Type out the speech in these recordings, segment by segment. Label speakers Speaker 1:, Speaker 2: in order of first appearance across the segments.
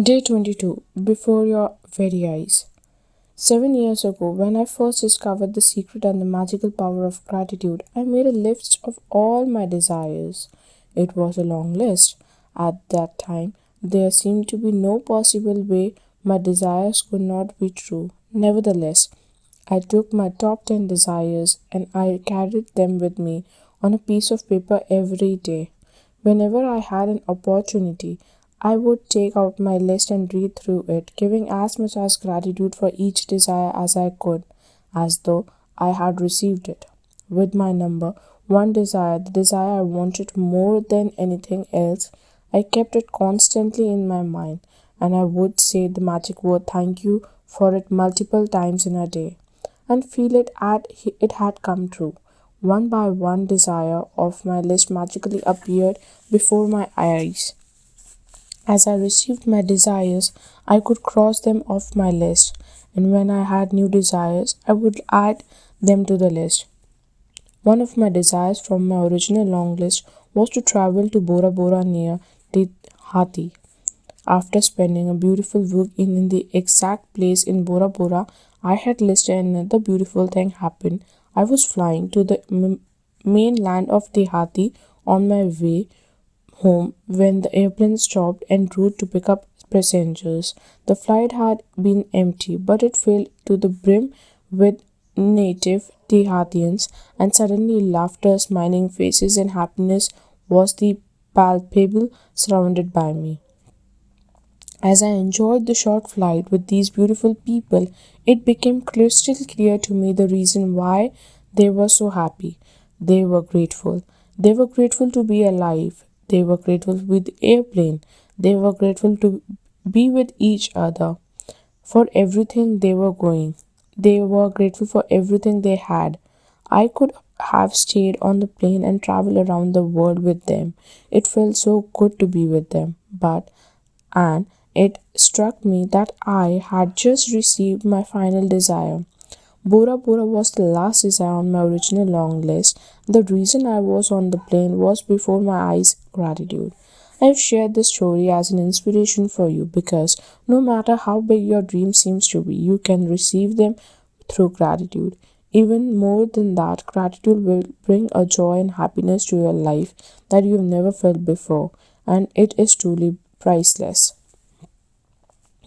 Speaker 1: Day 22. Before your very eyes. 7 years ago, when I first discovered the secret and the magical power of gratitude, I made a list of all my desires. It was a long list. At that time, there seemed to be no possible way my desires could not be true. Nevertheless, I took my top 10 desires and I carried them with me on a piece of paper every day. Whenever I had an opportunity, I would take out my list and read through it, giving as much as gratitude for each desire as I could, as though I had received it. With my number one desire, the desire I wanted more than anything else, I kept it constantly in my mind, and I would say the magic word thank you for it multiple times in a day, and feel it had come true. One by one, desire of my list magically appeared before my eyes. As I received my desires, I could cross them off my list, and when I had new desires, I would add them to the list. One of my desires from my original long list was to travel to Bora Bora near the Hati. After spending a beautiful week in the exact place in Bora Bora I had listed, another beautiful thing happened. I was flying to the mainland of Dehati on my way home when the airplane stopped en route to pick up passengers. The flight had been empty, but it filled to the brim with native Dehatians, and suddenly laughter, smiling faces, and happiness was the palpable surrounded by me. As I enjoyed the short flight with these beautiful people, it became crystal clear to me the reason why they were so happy. They were grateful. They were grateful to be alive. They were grateful with the airplane. They were grateful to be with each other for everything they were going. They were grateful for everything they had. I could have stayed on the plane and traveled around the world with them. It felt so good to be with them. And it struck me that I had just received my final desire. Bora Bora was the last desire on my original long list. The reason I was on the plane was before my eyes gratitude. I've shared this story as an inspiration for you because no matter how big your dream seems to be, you can receive them through gratitude. Even more than that, gratitude will bring a joy and happiness to your life that you've never felt before, and it is truly priceless.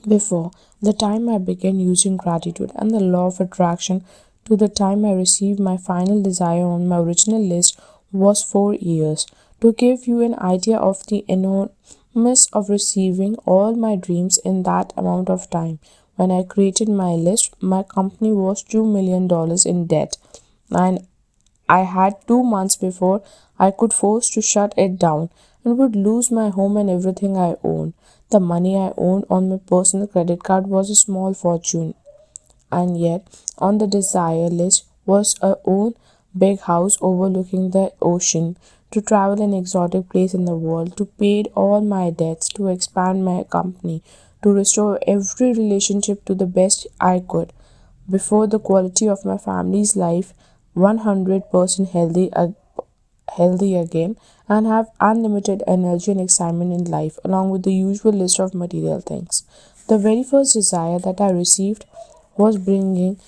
Speaker 1: Before the time I began using gratitude and the law of attraction to the time I received my final desire on my original list was 4 years. To give you an idea of the enormous of receiving all my dreams in that amount of time, when I created my list, my company was $2 million in debt, and I had 2 months before I could force to shut it down and would lose my home and everything I owned. The money I owned on my personal credit card was a small fortune, and yet on the desire list was a own big house overlooking the ocean, to travel an exotic place in the world, to pay all my debts, to expand my company, to restore every relationship to the best I could. Before the quality of my family's life 100% healthy again, and have unlimited energy and excitement in life, along with the usual list of material things. The very first desire that I received was bringing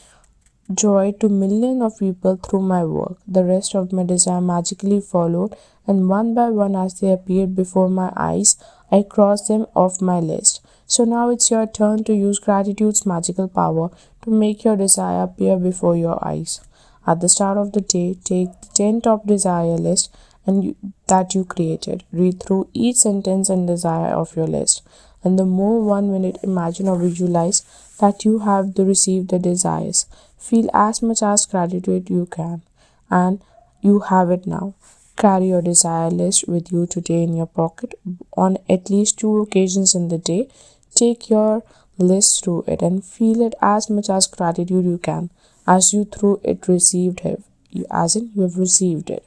Speaker 1: joy to millions of people through my work. The rest of my desire magically followed, and one by one, as they appeared before my eyes, I crossed them off my list. So now it's your turn to use gratitude's magical power to make your desire appear before your eyes. At the start of the day, take the 10 top desire list that you created. Read through each sentence and desire of your list. And the more 1 minute imagine or visualize that you have received the desires. Feel as much as gratitude you can. And you have it now. Carry your desire list with you today in your pocket on at least 2 occasions in the day. Take your list through it and feel it as much as gratitude you can, as you through it received it, as in you have received it.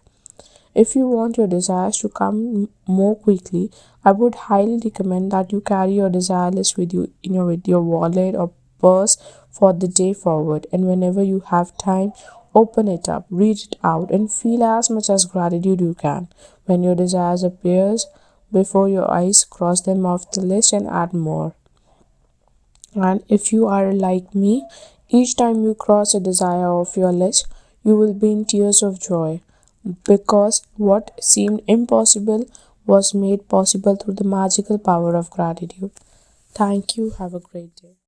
Speaker 1: If you want your desires to come more quickly, I would highly recommend that you carry your desire list with you in your wallet or purse for the day forward. And whenever you have time, open it up, read it out, and feel as much as gratitude you can. When your desires appears before your eyes, cross them off the list and add more. And if you are like me, each time you cross a desire of your list, you will be in tears of joy because what seemed impossible was made possible through the magical power of gratitude. Thank you. Have a great day.